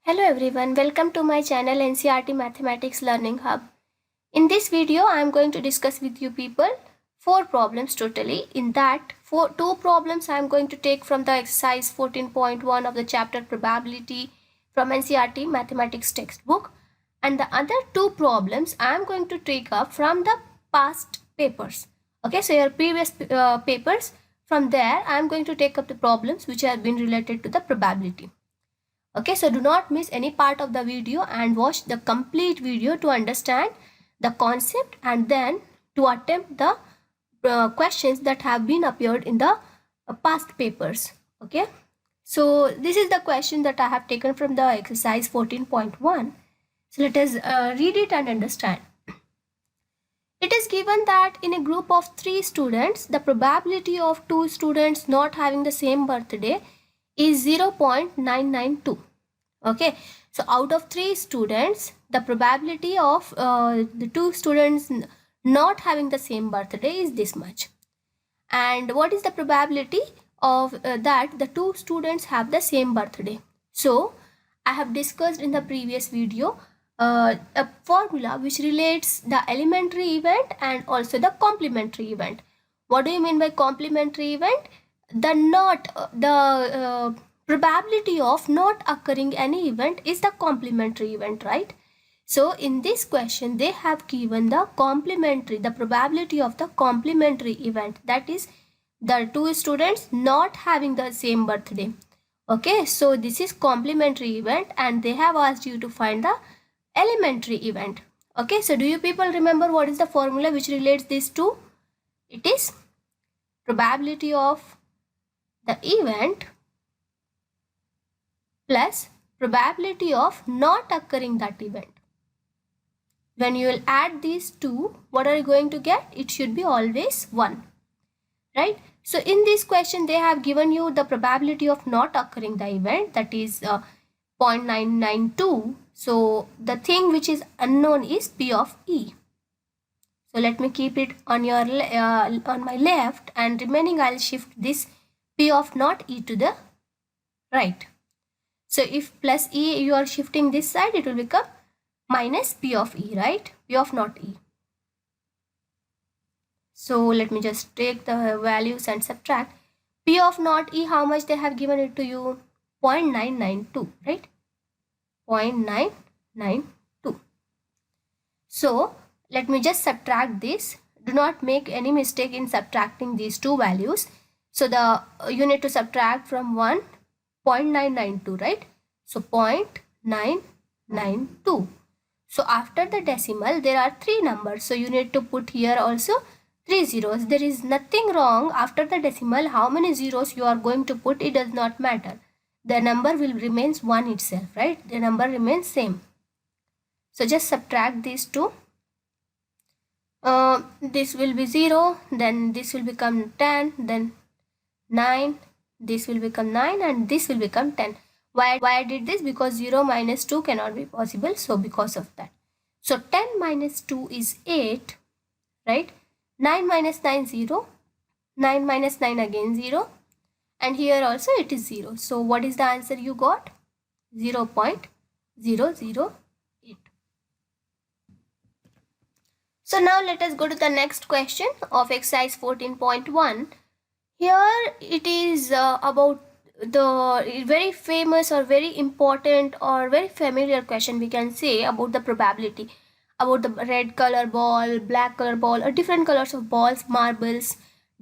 Hello everyone, welcome to my channel NCERT Mathematics Learning Hub. In this video, I am going to discuss with you people 4 problems totally. In that, 2 problems I am going to take from the exercise 14.1 of the chapter probability from NCERT Mathematics textbook. And the other 2 problems I am going to take up from the past papers. Okay, so your previous papers, from there I am going to take up the problems which have been related to the probability. Okay, so do not miss any part of the video and watch the complete video to understand the concept and then to attempt the questions that have been appeared in the past papers. Okay, so this is the question that I have taken from the exercise 14.1. So let us read it and understand. It is given that in a group of 3 students, the probability of 2 students not having the same birthday is 0.992. Okay, so out of 3 students, the probability of the 2 students not having the same birthday is this much. And what is the probability of that the 2 students have the same birthday? So I have discussed in the previous video a formula which relates the elementary event and also the complementary event. What do you mean by complementary event? The probability of not occurring any event is the complementary event, right? So in this question, they have given the probability of the complementary event, that is the 2 students not having the same birthday. Okay, so this is complementary event and they have asked you to find the elementary event. Okay, so do you people remember what is the formula which relates these two? It is probability of the event plus probability of not occurring that event. When you will add these two, what are you going to get? It should be always 1, right? So in this question, they have given you the probability of not occurring the event, that is 0.992. So the thing which is unknown is P of E. So let me keep it on your on my left, and remaining I'll shift this P of not E to the right. So if plus E you are shifting this side, it will become minus P of E, right? P of not E. So let me just take the values and subtract. P of not E, how much they have given it to you? 0.992, right? 0.992. So let me just subtract this. Do not make any mistake in subtracting these two values. So you need to subtract from 0.992, right? So 0.992. So after the decimal, there are 3 numbers. So you need to put here also 3 zeros. There is nothing wrong after the decimal. How many zeros you are going to put, it does not matter. The number will remains 1 itself, right? The number remains same. So just subtract these two. This will be 0, then this will become 10, then 9, this will become 9, and this will become 10. Why I did this? Because 0 minus 2 cannot be possible. So because of that. So 10 minus 2 is 8, right? 9 minus 9, 0. 9 minus 9 again 0. And here also it is 0. So what is the answer you got? 0.008. So now let us go to the next question of exercise 14.1. Here it is about the very famous or very important or very familiar question, we can say, about the probability, about the red color ball, black color ball, or different colors of balls, marbles,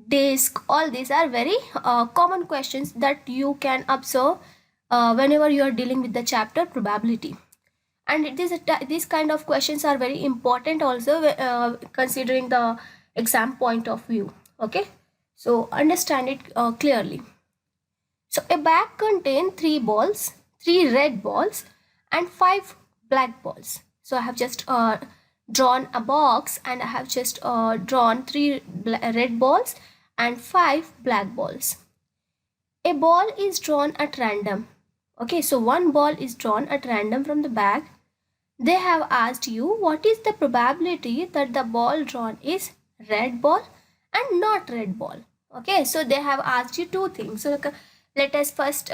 disc. All these are very common questions that you can observe whenever you are dealing with the chapter probability. And these kind of questions are very important also considering the exam point of view. Okay, so understand it clearly. So a bag contains 3 balls, 3 red balls and 5 black balls. So I have just drawn a box and I have just drawn 3 red balls and 5 black balls. A ball is drawn at random. Okay, so one ball is drawn at random from the bag. They have asked you what is the probability that the ball drawn is red ball and not red ball. Okay, so they have asked you 2 things. So let us first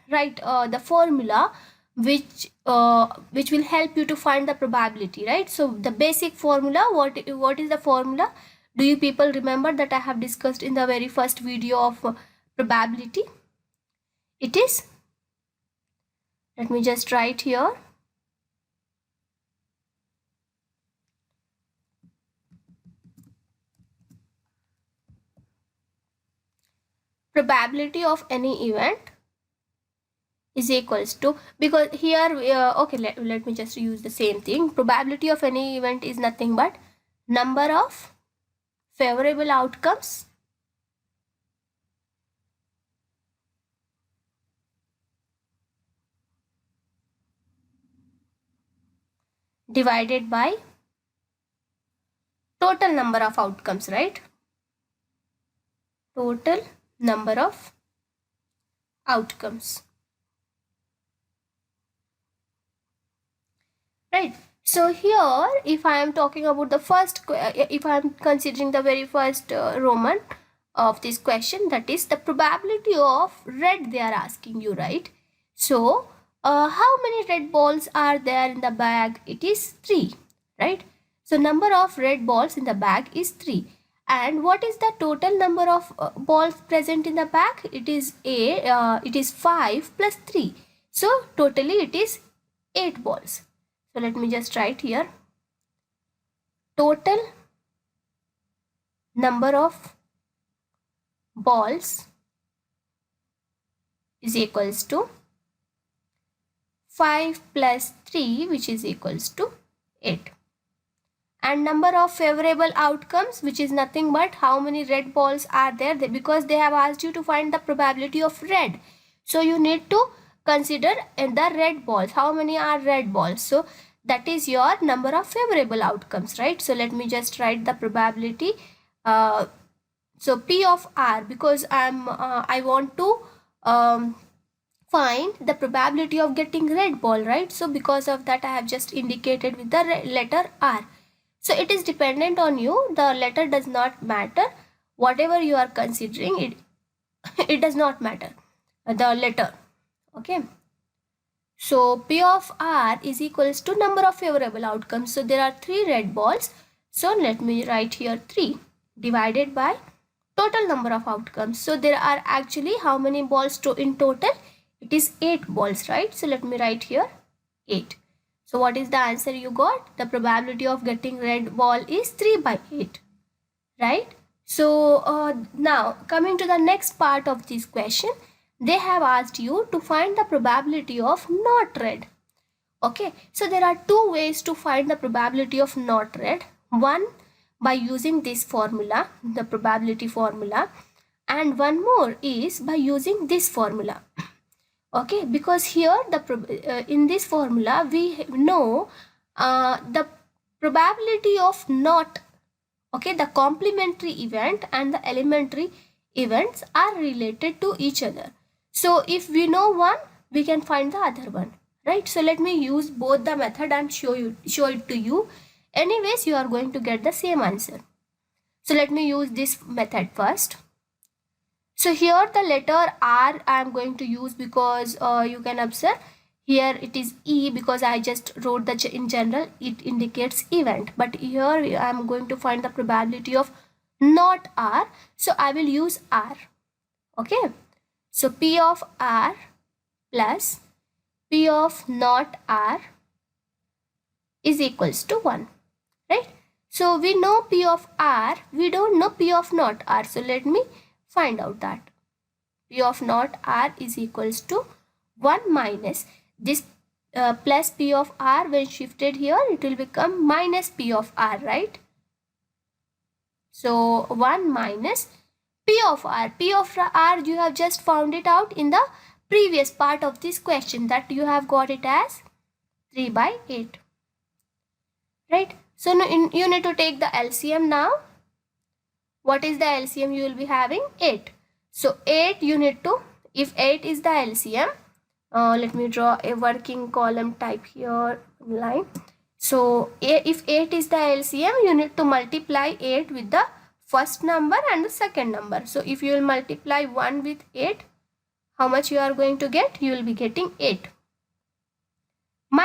write the formula which will help you to find the probability, right? So the basic formula, what is the formula? Do you people remember that I have discussed in the very first video of probability? It is, let me just write here, probability of any event is equals to, because here okay, let me just use the same thing. Probability of any event is nothing but number of favorable outcomes divided by total number of outcomes, right? Total number of outcomes, right? So here, if I am talking about the first, if I am considering the very first Roman of this question, that is the probability of red they are asking you, right? So how many red balls are there in the bag? It is 3, right? So number of red balls in the bag is 3. And what is the total number of balls present in the bag? It is it is 5 plus 3. So totally it is 8 balls. So let me just write here, total number of balls is equals to 5 plus 3, which is equals to 8. And number of favorable outcomes, which is nothing but how many red balls are there, because they have asked you to find the probability of red. So you need to consider the red balls, how many are red balls. So that is your number of favorable outcomes, right? So let me just write the probability. So P of R, because I want to find the probability of getting red ball, right? So because of that I have just indicated with the letter R. So it is dependent on you, the letter does not matter, whatever you are considering, it does not matter, the letter, okay? So P of R is equals to number of favorable outcomes. So there are 3 red balls. So let me write here 3 divided by total number of outcomes. So there are actually how many balls in total? It is 8 balls, right? So let me write here 8. So what is the answer you got? The probability of getting red ball is 3 by 8, right? So now coming to the next part of this question, they have asked you to find the probability of not red. Okay, so there are 2 ways to find the probability of not red. One, by using this formula, the probability formula, and one more is by using this formula. Okay, because here in this formula we know the probability of not, okay, the complementary event and the elementary events are related to each other. So if we know one, we can find the other one, right? So let me use both the method and show it to you. Anyways, you are going to get the same answer. So let me use this method first. So here the letter R I am going to use because you can observe here it is E, because I just wrote the in general it indicates event, but here I am going to find the probability of not R, so I will use R. Okay, so P of R plus P of not R is equals to 1, right? So we know P of R, we don't know P of not R, so let me find out that. P of not R is equals to 1 minus this plus P of R, when shifted here it will become minus P of R, right? So 1 minus P of R. P of R you have just found it out in the previous part of this question, that you have got it as 3 by 8, right? So you need to take the LCM now. What is the LCM you will be having? 8. So 8 you need to, if 8 is the LCM, let me draw a working column type here line. So if 8 is the LCM, you need to multiply 8 with the first number and the second number. So if you will multiply 1 with 8, how much you are going to get? You will be getting 8.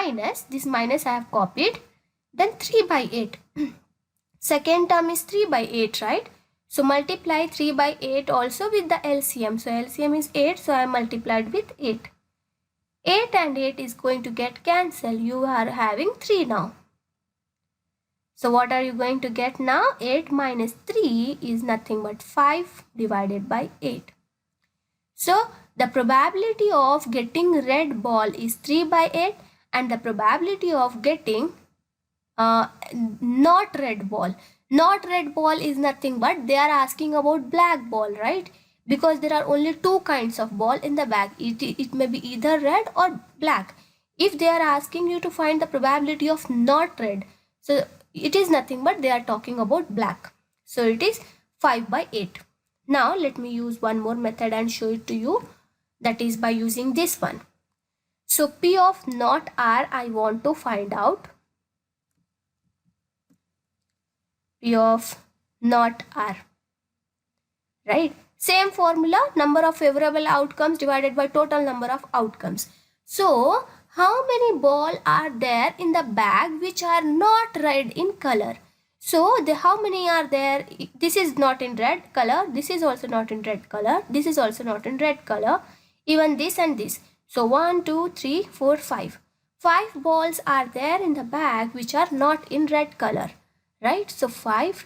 minus, this minus I have copied, then 3 by 8. Second term is 3 by 8, right? So multiply 3 by 8 also with the LCM. So LCM is 8, so I multiplied with 8. 8 and 8 is going to get cancelled. You are having 3 now. So what are you going to get now? 8 minus 3 is nothing but 5 divided by 8. So the probability of getting red ball is 3 by 8 and the probability of getting not red ball. Not red ball is nothing but they are asking about black ball, right? Because there are only two kinds of ball in the bag. It may be either red or black. If they are asking you to find the probability of not red, so it is nothing but they are talking about black. So it is 5 by 8. Now let me use one more method and show it to you. That is by using this one. So P of not R I want to find out. P of not R, right? Same formula, number of favorable outcomes divided by total number of outcomes. So how many balls are there in the bag which are not red in color? So how many are there? This is not in red color, this is also not in red color, this is also not in red color, even this and this. So 1, 2, 3, 4, 5. 5 balls are there in the bag which are not in red color, right? So 5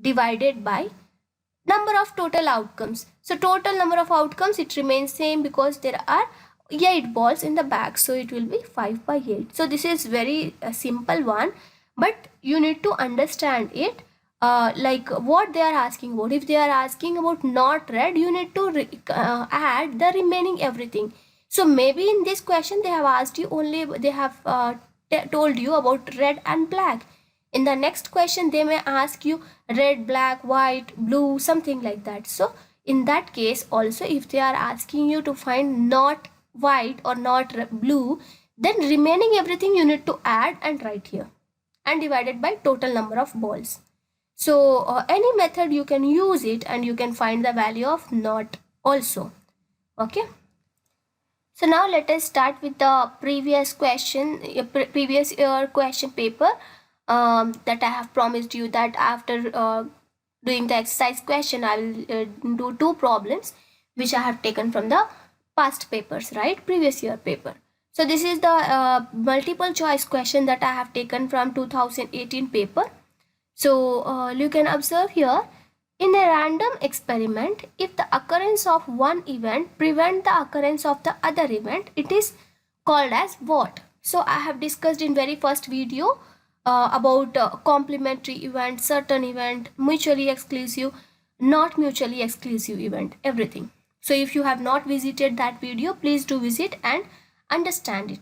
divided by number of total outcomes. So total number of outcomes, it remains same because there are 8 balls in the bag. So it will be 5 by 8. So this is very simple one, but you need to understand it like what they are asking about. If they are asking about not red, you need to add the remaining everything. So maybe in this question they have asked you only, they have told you about red and black. In the next question they may ask you red, black, white, blue, something like that. So in that case also, if they are asking you to find not white or not blue, then remaining everything you need to add and write here and divided by total number of balls. So any method you can use it and you can find the value of not also. Okay. So now let us start with the previous question, previous year question paper that I have promised you that after doing the exercise question, I will do 2 problems which I have taken from the past papers, right? Previous year paper. So this is the multiple choice question that I have taken from 2018 paper. So you can observe here, in a random experiment, if the occurrence of one event prevents the occurrence of the other event, it is called as what? So I have discussed in very first video about complementary event, certain event, mutually exclusive, not mutually exclusive event, everything. So if you have not visited that video, please do visit and understand it.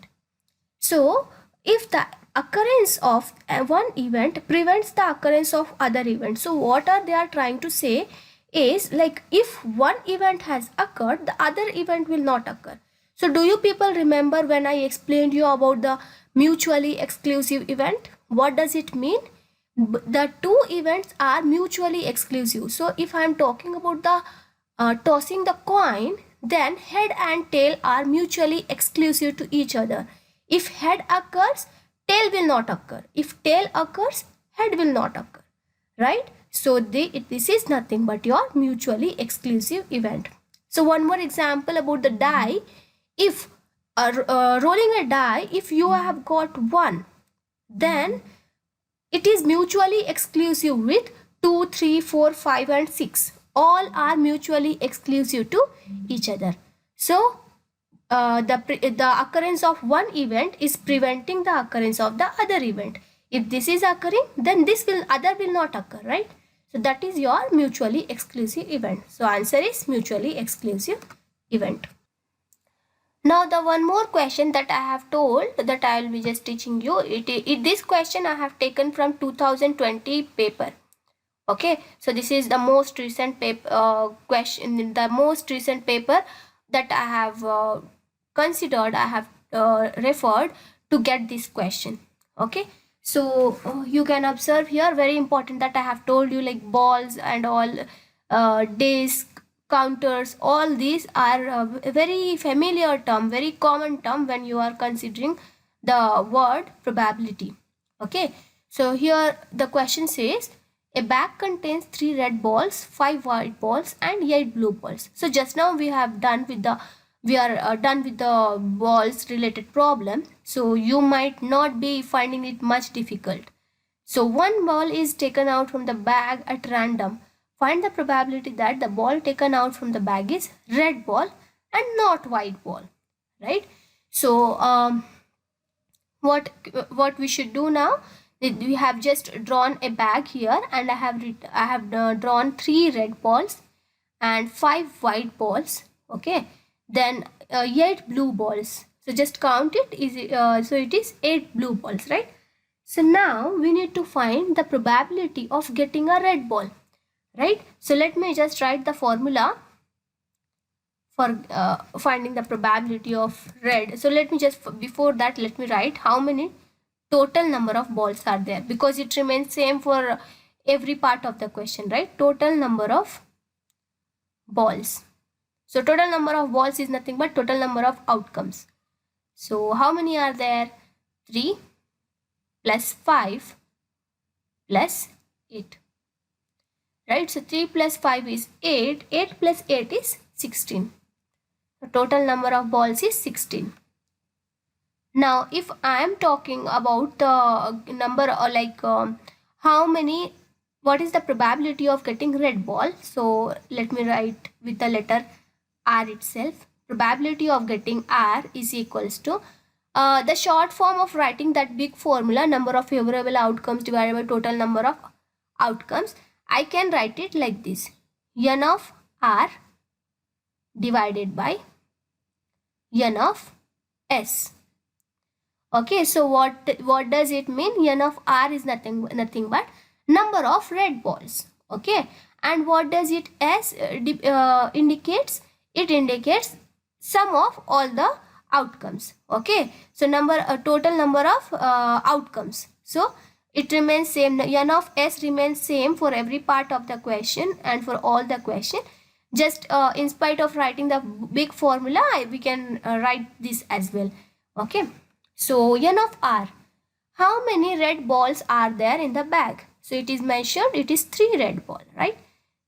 So if the occurrence of one event prevents the occurrence of other event, so what are they are trying to say is, like, if one event has occurred, the other event will not occur. So do you people remember when I explained you about the mutually exclusive event? What does it mean? The two events are mutually exclusive. So if I am talking about the tossing the coin, then head and tail are mutually exclusive to each other. If head occurs, tail will not occur. If tail occurs, head will not occur, right? So this is nothing but your mutually exclusive event. So one more example about the die. If rolling a die, if you have got 1, then it is mutually exclusive with 2, 3, 4, 5 and 6. All are mutually exclusive to each other. So the occurrence of one event is preventing the occurrence of the other event. If this is occurring, then other will not occur, right? So that is your mutually exclusive event. So answer is mutually exclusive event. Now the one more question that I have told that I will be just teaching you. This question I have taken from 2020 paper. Okay, so this is the most recent paper question, the most recent paper that I have considered, I have referred to get this question. Okay, so you can observe here, very important that I have told you, like balls and all, disc, counters, all these are a very familiar term, very common term when you are considering the word probability. Okay, so here the question says a bag contains 3 red balls, 5 white balls and 8 blue balls. So just now we are done with the balls related problem. So you might not be finding it much difficult. So one ball is taken out from the bag at random. Find the probability that the ball taken out from the bag is red ball and not white ball, right? So what we should do now, we have just drawn a bag here, and I have drawn 3 red balls and 5 white balls. Okay, then 8 blue balls. So just count it. So it is 8 blue balls, right? So now we need to find the probability of getting a red ball, right? So let me just write the formula for finding the probability of red. So let me just, before that, let me write how many total number of balls are there, because it remains same for every part of the question, right? Total number of balls. So total number of balls is nothing but total number of outcomes. So how many are there? 3 plus 5 plus 8, right? So 3 plus 5 is 8, 8 plus 8 is 16. The total number of balls is 16. Now if I am talking about the number, or how many, what is the probability of getting red ball? So let me write with the letter R itself. Probability of getting R is equals to the short form of writing that big formula, number of favorable outcomes divided by total number of outcomes. I can write it like this: n of R divided by n of S. Okay, so what does it mean? N of R is nothing but number of red balls. Okay, and what does it S indicates? It indicates sum of all the outcomes. Okay, so total number of outcomes. So it remains same. N of S remains same for every part of the question and for all the question. Just in spite of writing the big formula, we can write this as well. Okay, so n of R, how many red balls are there in the bag? So it is mentioned, it is 3 red ball, right?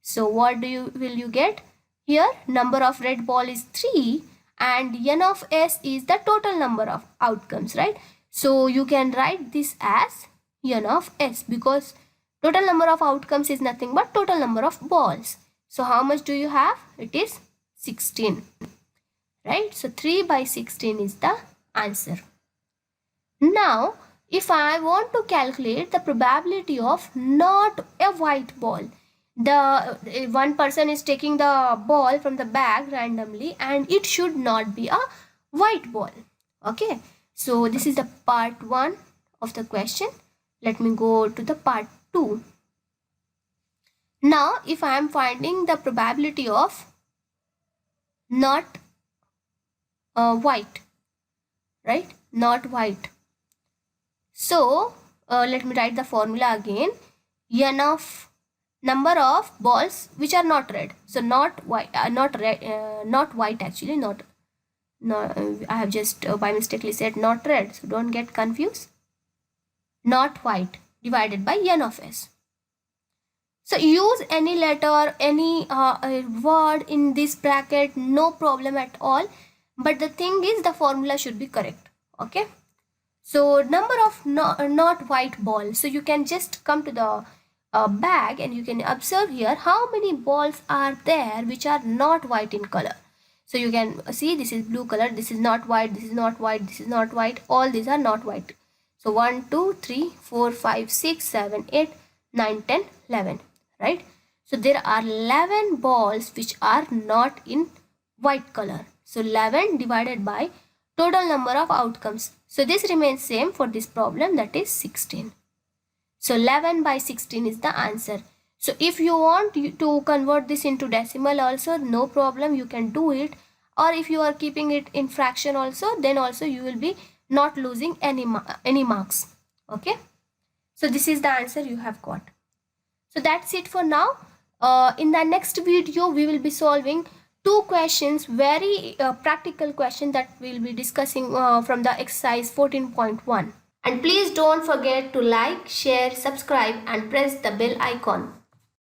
So what will you get here? Number of red ball is 3 and n of S is the total number of outcomes, right? So you can write this as n of S, because total number of outcomes is nothing but total number of balls. So how much do you have? It is 16, right? So 3 by 16 is the answer. Now if I want to calculate the probability of not a white ball, one person is taking the ball from the bag randomly and it should not be a white ball. Okay, so this is the part 1 of the question. Let me go to the part 2. Now if I am finding the probability of not white, right? Not white. So let me write the formula again. N of number of balls which are not red. So not white, not red, not white actually, not. No, I have just by mistakenly said not red. So don't get confused. Not white divided by n of S. So use any letter, any word in this bracket, no problem at all. But the thing is, the formula should be correct. Okay. So number of not white balls. So you can just come to the bag and you can observe here how many balls are there which are not white in color. So you can see this is blue color, this is not white, this is not white, this is not white. All these are not white. So 1, 2, 3, 4, 5, 6, 7, 8, 9, 10, 11. Right? So there are 11 balls which are not in white color. So 11 divided by total number of outcomes. So this remains same for this problem, that is 16. So 11 by 16 is the answer. So if you want to convert this into decimal also, no problem, you can do it. Or if you are keeping it in fraction also, then also you will be not losing any marks. Okay. So this is the answer you have got. So that's it for now. In the next video, we will be solving two questions, very practical question that we'll be discussing from the exercise 14.1. And please don't forget to like, share, subscribe and press the bell icon.